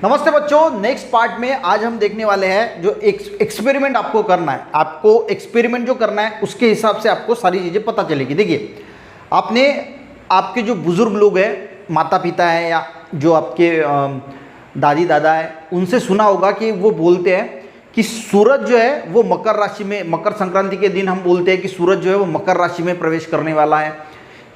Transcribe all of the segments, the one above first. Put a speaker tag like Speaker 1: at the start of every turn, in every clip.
Speaker 1: नमस्ते बच्चों, next part में आज हम देखने वाले हैं जो एक्सपेरिमेंट आपको करना है। आपको एक्सपेरिमेंट जो करना है उसके हिसाब से आपको सारी चीज़ें पता चलेगी। देखिए, आपने आपके जो बुज़ुर्ग लोग हैं, माता पिता हैं या जो आपके दादी दादा है, उनसे सुना होगा कि वो बोलते हैं कि सूरज जो है वो मकर राशि में, मकर संक्रांति के दिन हम बोलते हैं कि सूरज जो है वो मकर राशि में प्रवेश करने वाला है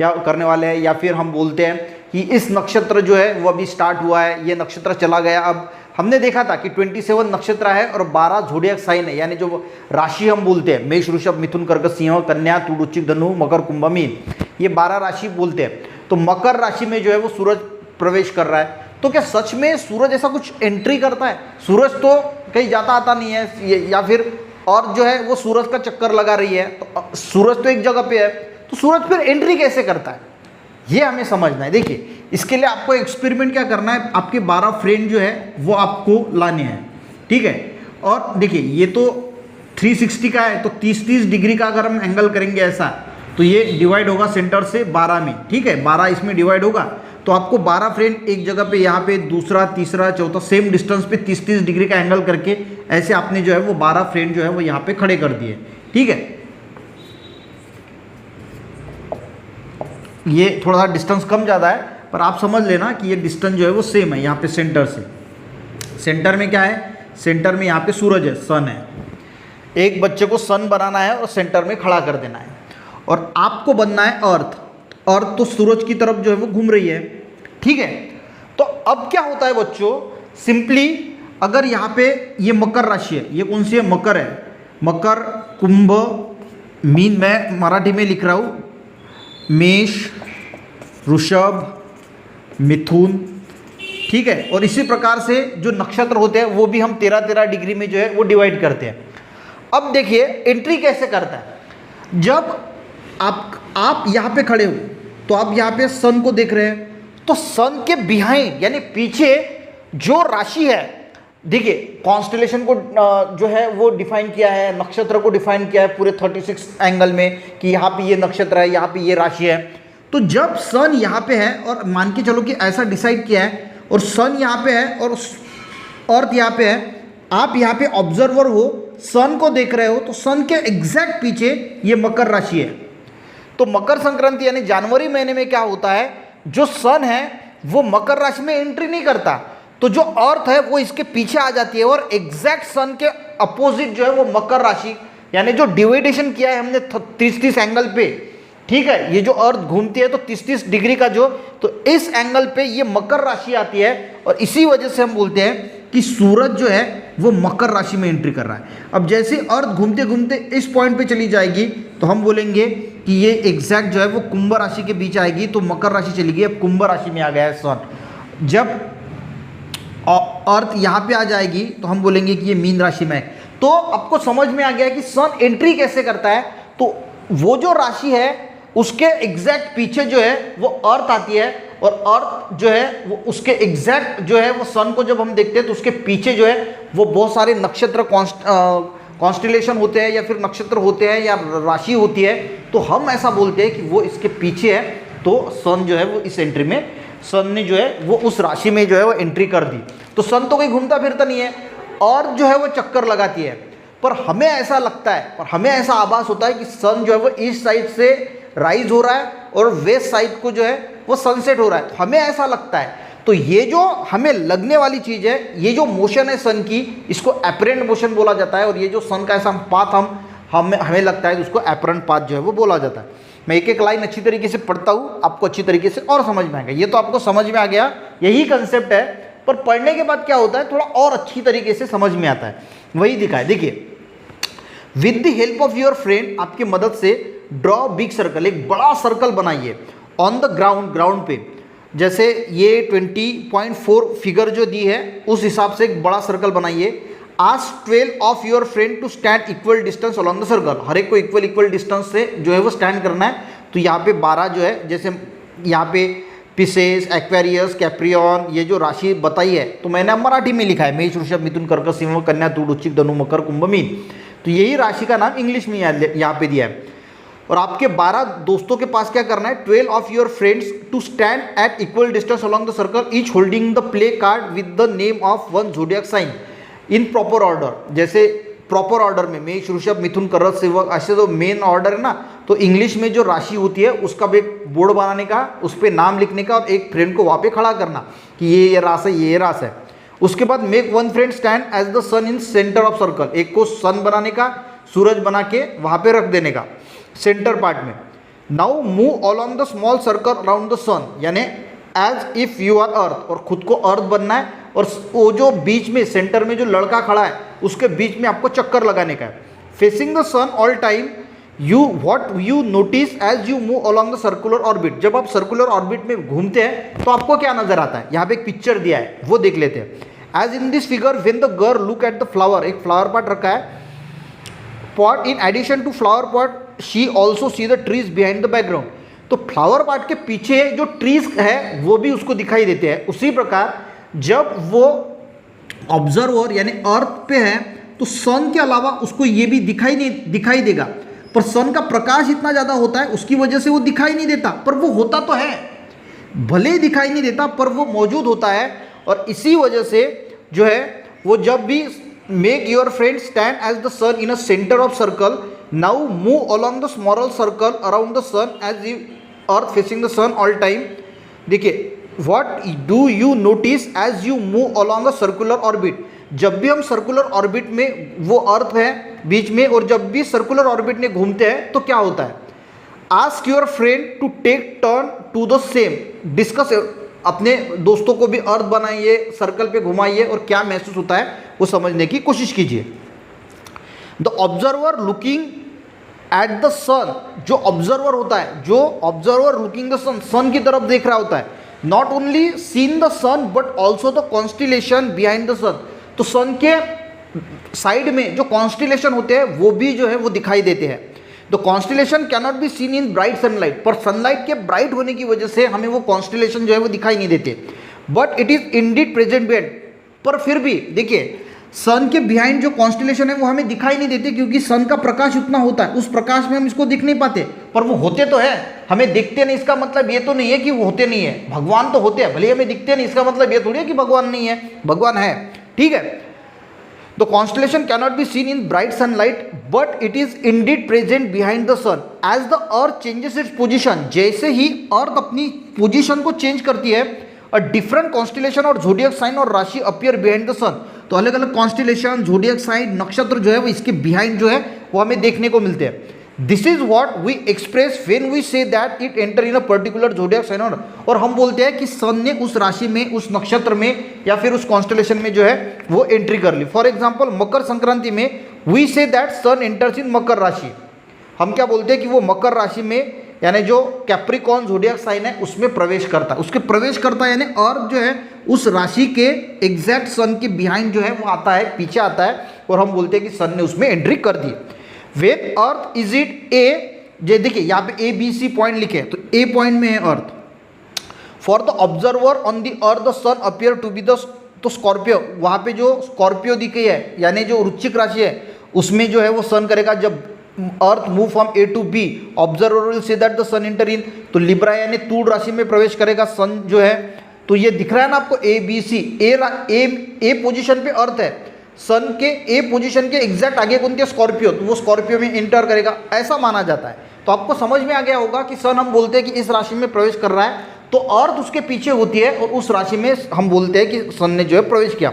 Speaker 1: या करने वाले हैं। या फिर हम बोलते हैं कि इस नक्षत्र जो है वो अभी स्टार्ट हुआ है, ये नक्षत्र चला गया। अब हमने देखा था कि 27 नक्षत्र है और 12 ज़ोडिएक साइन है, यानी जो राशि हम बोलते हैं मेष, वृषभ, मिथुन, कर्क, सिंह, कन्या, तुला, वृश्चिक, धनु, मकर, कुंभ, मीन, ये 12 राशि बोलते हैं। तो मकर राशि में जो है वो सूरज प्रवेश कर रहा है। तो क्या सच में सूरज ऐसा कुछ एंट्री करता है? सूरज तो कहीं जाता आता नहीं है, या फिर और जो है वो सूरज का चक्कर लगा रही है, तो सूरज तो एक जगह पे है, तो सूरज फिर एंट्री कैसे करता है, ये हमें समझना है। देखिए, इसके लिए आपको एक्सपेरिमेंट क्या करना है, आपके 12 फ्रेंड जो है वो आपको लाने हैं, ठीक है। और देखिए, ये तो 360 का है, तो 30-30 डिग्री का अगर हम एंगल करेंगे ऐसा, तो ये डिवाइड होगा सेंटर से 12 में, ठीक है। 12 इसमें डिवाइड होगा, तो आपको 12 फ्रेंड एक जगह पे, यहाँ पे दूसरा, तीसरा, चौथा, सेम डिस्टेंस पे 30-30 डिग्री का एंगल करके ऐसे आपने जो है वो 12 फ्रेंड जो है वो यहाँ पे खड़े कर दिए, ठीक है। ये थोड़ा सा डिस्टेंस कम ज़्यादा है, पर आप समझ लेना कि ये डिस्टेंस जो है वो सेम है यहाँ पे सेंटर से। सेंटर में क्या है? सेंटर में यहाँ पे सूरज है, सन है। एक बच्चे को सन बनाना है और सेंटर में खड़ा कर देना है, और आपको बनना है अर्थ। अर्थ तो सूरज की तरफ जो है वो घूम रही है, ठीक है। तो अब क्या होता है बच्चों, सिंपली अगर यहाँ पे ये मकर राशि है, ये कौन सी है? मकर है। मकर, कुंभ, मीन, मैं मराठी में लिख रहा हूँ, मेष, वृषभ, मिथुन, ठीक है। और इसी प्रकार से जो नक्षत्र होते हैं वो भी हम 13-13 डिग्री में जो है वो डिवाइड करते हैं। अब देखिए एंट्री कैसे करता है। जब आप यहाँ पे खड़े हो तो आप यहाँ पे सन को देख रहे हैं, तो सन के बिहाइंड यानी पीछे जो राशि है, देखिए कॉन्स्टेलेशन को जो है वो डिफाइन किया है, नक्षत्र को डिफाइन किया है पूरे 36 एंगल में कि यहाँ पे ये नक्षत्र है, यहाँ पे ये राशि है। तो जब सन यहाँ पे है, और मान के चलो कि ऐसा डिसाइड किया है, और सन यहाँ पे है और अर्थ यहाँ पे है, आप यहाँ पे ऑब्जर्वर हो, सन को देख रहे हो, तो सन के एग्जैक्ट पीछे ये मकर राशि है। तो मकर संक्रांति यानी जनवरी महीने में क्या होता है, जो सन है वो मकर राशि में एंट्री नहीं करता, तो जो अर्थ है वो इसके पीछे आ जाती है, और एग्जैक्ट सन के अपोजिट जो है वो मकर राशि, यानी जो डिवाइडेशन किया है हमने 30-30 एंगल पे, ठीक है। ये जो अर्थ घूमती है तो 30-30 डिग्री का जो, तो इस एंगल पे ये मकर राशि आती है, और इसी वजह से हम बोलते हैं कि सूरज जो है वो मकर राशि में एंट्री कर रहा है। अब जैसे अर्थ घूमते घूमते इस पॉइंट पे चली जाएगी, तो हम बोलेंगे कि ये एग्जैक्ट जो है वो कुंभ राशि के बीच आएगी, तो मकर राशि चली गई, अब कुंभ राशि में आ गया है सन। जब अर्थ यहाँ पे आ जाएगी तो हम बोलेंगे कि ये मीन राशि में है। तो आपको समझ में आ गया कि सन एंट्री कैसे करता है। तो वो जो राशि है उसके एग्जैक्ट पीछे जो है वो अर्थ आती है, और अर्थ जो है वो उसके एग्जैक्ट जो है वो सन को जब हम देखते हैं तो उसके पीछे जो है वो बहुत सारे नक्षत्र कॉन्स्टेलेशन होते हैं, या फिर नक्षत्र होते हैं, या राशि होती है। तो हम ऐसा बोलते हैं कि वो इसके पीछे है, तो सन जो है वो इस एंट्री में, सन ने जो है वो उस राशि में जो है वो एंट्री कर दी। तो सन तो कहीं घूमता फिरता नहीं है, और जो है वो चक्कर लगाती है, पर हमें ऐसा लगता है, और हमें ऐसा आभास होता है कि सन जो है वो ईस्ट साइड से राइज हो रहा है और वेस्ट साइड को जो है वो सनसेट हो रहा है, तो हमें ऐसा लगता है। तो ये जो हमें लगने वाली चीज़ है, ये जो मोशन है सन की, इसको अपरेंट मोशन बोला जाता है, और ये जो सन का ऐसा पाथ हमें लगता है, उसको अपरेंट पाथ जो है वो बोला जाता है। मैं एक एक लाइन अच्छी तरीके से पढ़ता हूँ, आपको अच्छी तरीके से और समझ में आएगा। ये तो आपको समझ में आ गया, यही कंसेप्ट है, पर पढ़ने के बाद क्या होता है, थोड़ा और अच्छी तरीके से समझ में आता है, वही दिखा है। देखिए, with the help of your friend, आपकी मदद से ड्रॉ बिग सर्कल, एक बड़ा सर्कल बनाइए ऑन द ग्राउंड पे। जैसे ये 20.4 फिगर जो दी है उस हिसाब से एक बड़ा सर्कल बनाइए। Ask 12 of your friend to stand equal distance along the circle, हर एक को इक्वल डिस्टेंस से जो है वो स्टैंड करना है। तो यहाँ पे 12 जो है, जैसे यहाँ पे पिसेस, एक्वेरियस, कैप्रियन, ये जो राशि बताई है, तो मैंने मराठी में लिखा है मेष, वृषभ, मिथुन, कर्क, सिंह, कन्या, तुला, वृश्चिक, धनु, मकर, कुंभ, मीन। तो यही राशि का नाम इंग्लिश में यहाँ पे दिया है। और आपके 12 दोस्तों के पास क्या करना है, 12 of your friends to stand at equal distance along the circle, each holding the play card with the name of one zodiac sign in proper order. जैसे प्रॉपर ऑर्डर में मेष, वृषभ, मिथुन, कर्क, सिंह, ऐसे तो मेन ऑर्डर है ना, तो इंग्लिश में जो राशि होती है उसका भी एक बोर्ड बनाने का, उस पर नाम लिखने का और एक फ्रेंड को वहाँ पे खड़ा करना कि ये रास है, ये रास है। उसके बाद make one friend stand as the sun in centre of circle, एक को सन बनाने का, सूरज बना के वहाँ पे रख देने का सेंटर पार्ट में। Now move along the small circle around the sun, यानी as if you are earth, और खुद को अर्थ बनना है और वो जो बीच में सेंटर में जो लड़का खड़ा है उसके बीच में आपको चक्कर लगाने का है। Facing the sun all time you what you notice as you move along the circular orbit, जब आप सर्कुलर ऑर्बिट में घूमते हैं तो आपको क्या नजर आता है, यहाँ पे एक पिक्चर दिया है वो देख लेते हैं। As in this figure when the girl look at the flower, एक फ्लावर पॉट रखा है pot, in addition to flower pot she also see the trees behind the background, तो फ्लावर पॉट के पीछे जो ट्रीज है वो भी उसको दिखाई देते हैं। उसी प्रकार जब वो ऑब्जर्वर यानी अर्थ पे है तो सन के अलावा उसको ये भी दिखाई देगा, पर सन का प्रकाश इतना ज़्यादा होता है उसकी वजह से वो दिखाई नहीं देता, पर वो होता तो है, भले ही दिखाई नहीं देता पर वो मौजूद होता है। और इसी वजह से जो है वो जब भी make your friend stand as the sun in a centre of circle, now move along the small circle around the sun as you earth facing the sun all time. देखिए what do you notice as you move along a circular orbit, जब भी हम circular orbit में, वो अर्थ है बीच में, और जब भी सर्कुलर ऑर्बिट में घूमते हैं तो क्या होता है, ask your friend to take turn to the same, discuss, अपने दोस्तों को भी अर्थ बनाइए, सर्कल पे घुमाइए और क्या महसूस होता है वो समझने की कोशिश कीजिए। The observer looking at the sun, जो ऑब्जर्वर होता है, जो observer looking the sun, sun की तरफ देख रहा होता है, not only seen the sun but also the constellation behind the sun, तो सन के साइड में जो कॉन्स्टिलेशन होते हैं वो भी जो है वो दिखाई देते हैं। The constellation cannot be seen in bright sunlight, पर सनलाइट के ब्राइट होने की वजह से हमें वो कॉन्स्टिलेशन जो है वो दिखाई नहीं देते, but it is indeed present behind, पर फिर भी देखिए सन के बिहाइंड जो कॉन्स्टिलेशन है वो हमें दिखाई नहीं देते, क्योंकि सन का प्रकाश उतना होता है, उस प्रकाश में हम इसको देख नहीं पाते, पर वो होते तो है, हमें दिखते नहीं। इसका मतलब ये तो नहीं है कि वो होते नहीं है, भगवान तो होते हैं, भले हमें दिखते नहीं, इसका मतलब ये थोड़ी है कि भगवान नहीं है, भगवान है, ठीक है। The constellation cannot be seen in bright sunlight but it is indeed present behind the sun as the earth changes its position, जैसे ही अर्थ अपनी पोजिशन को चेंज करती है, अ डिफरेंट कॉन्स्टिलेशन और ज़ोडिएक साइन और राशि अपीयर बिहाइंड द सन, तो अलग अलग कॉन्स्टिलेशन, ज़ोडिएक साइन, नक्षत्र जो है वो इसके बिहाइंड जो है वो हमें देखने को मिलते हैं। This is what we express when we say that it enter in a particular zodiac sign, और हम बोलते हैं कि सन ने उस राशि में, उस नक्षत्र में या फिर उस कॉन्स्टिलेशन में जो है वो एंट्री कर ली। फॉर एग्जाम्पल मकर संक्रांति में we say that sun enters in मकर राशि, हम क्या बोलते हैं कि वो मकर राशि में यानी जो कैप्रिकॉर्न ज़ोडिएक साइन है उसमें प्रवेश करता है, उसके प्रवेश करता है, यानी अर्थ जो है उस राशि के एग्जैक्ट सन के बिहाइंड जो है वो आता है, पीछे आता है, और हम बोलते हैं कि सन ने उसमें एंट्री कर दी। वेन अर्थ इज इट ए, जे देखिए यहाँ पे ए बी सी पॉइंट लिखे हैं, तो ए पॉइंट में है earth. For the observer on the earth the sun appear to be the, तो स्कॉर्पियो, वहाँ पे जो स्कॉर्पियो दिखी है यानी जो वृश्चिक राशि है उसमें जो है वो सन करेगा, जब earth move from A to B, observer will see that the sun enter in, तो लिब्रा यानी तूड़ राशि में प्रवेश करेगा सन जो है, तो ये दिख रहा है ना आपको A B C, A position पे अर्थ है, सन के ए पोजीशन के एग्जैक्ट आगे कौन थे, स्कॉर्पियो, तो वो स्कॉर्पियो में एंटर करेगा, ऐसा माना जाता है। तो आपको समझ में आ गया होगा कि सन हम बोलते हैं कि इस राशि में प्रवेश कर रहा है, तो अर्थ उसके पीछे होती है और उस राशि में हम बोलते हैं कि सन ने जो है प्रवेश किया।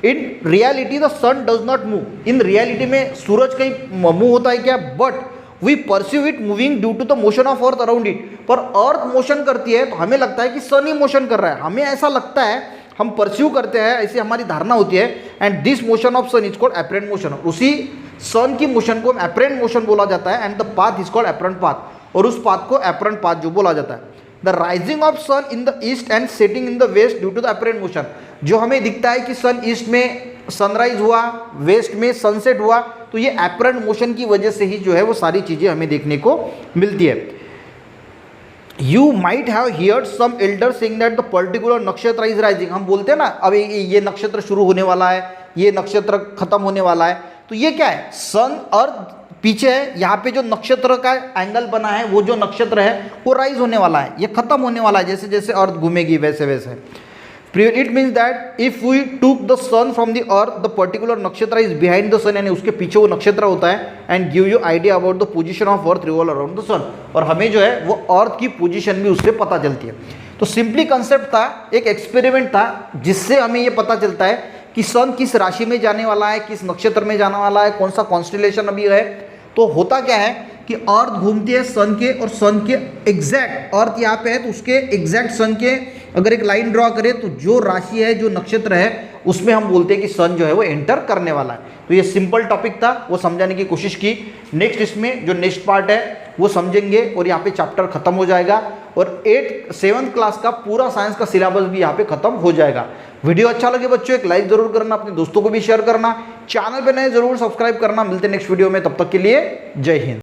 Speaker 1: In reality the sun does not move, in reality में सूरज कहीं मूव होता है क्या, but we pursue it moving due to the motion of earth around it, पर अर्थ मोशन करती है तो हमें लगता है कि सन ही मोशन कर रहा है, हमें ऐसा लगता है, हम परस्यू करते हैं, ऐसी हमारी धारणा होती है। And this motion of sun is called apparent motion, उसी सन की मोशन को एपरेंट मोशन बोला जाता है, and the path is called apparent path, और उस पाथ को एपरेंट पाथ जो बोला जाता है। The rising of sun in the east and setting in the west due to the apparent motion, जो हमें दिखता है कि सन ईस्ट में सनराइज हुआ, वेस्ट में सनसेट हुआ, तो ये एपरेंट मोशन की वजह से ही जो है वो सारी चीज़ें हमें देखने को मिलती है। You might have heard some elder saying that the particular नक्षत्र इज राइजिंग, हम बोलते हैं ना अब ये नक्षत्र शुरू होने वाला है, ये नक्षत्र खत्म होने वाला है, तो ये क्या है, सन अर्थ पीछे है, यहाँ पे जो नक्षत्र का एंगल बना है वो जो नक्षत्र है वो राइज होने वाला है, ये खत्म होने वाला है जैसे जैसे अर्थ घूमेगी वैसे वैसे। It means that if we took the sun from the earth the particular नक्षत्र इज बिहाइंड द सन, यानी उसके पीछे वो नक्षत्र होता है, and give you idea about the position of earth revolve around the sun, और हमें जो है वो अर्थ की पोजीशन भी उससे पता चलती है। तो सिंपली कंसेप्ट था, एक एक्सपेरिमेंट था जिससे हमें ये पता चलता है कि सन किस राशि में जाने वाला है, किस नक्षत्र में जाने वाला है, कौन सा कॉन्स्टिलेशन अभी है। तो होता क्या है कि अर्थ घूमती है सन के, और सन के एग्जैक्ट, अर्थ यहाँ पे है तो उसके एग्जैक्ट सन के अगर एक लाइन ड्रॉ करें तो जो राशि है, जो नक्षत्र है, उसमें हम बोलते हैं कि सन जो है वो एंटर करने वाला है। तो ये सिंपल टॉपिक था, वो समझाने की कोशिश की। नेक्स्ट इसमें जो नेक्स्ट पार्ट है वो समझेंगे और यहाँ पे चैप्टर खत्म हो जाएगा, और 7th क्लास का पूरा साइंस का सिलेबस भी यहाँ पे खत्म हो जाएगा। वीडियो अच्छा लगे बच्चों एक लाइक जरूर करना, अपने दोस्तों को भी शेयर करना, चैनल पे नए जरूर सब्सक्राइब करना। मिलते हैं नेक्स्ट वीडियो में, तब तक के लिए जय हिंद।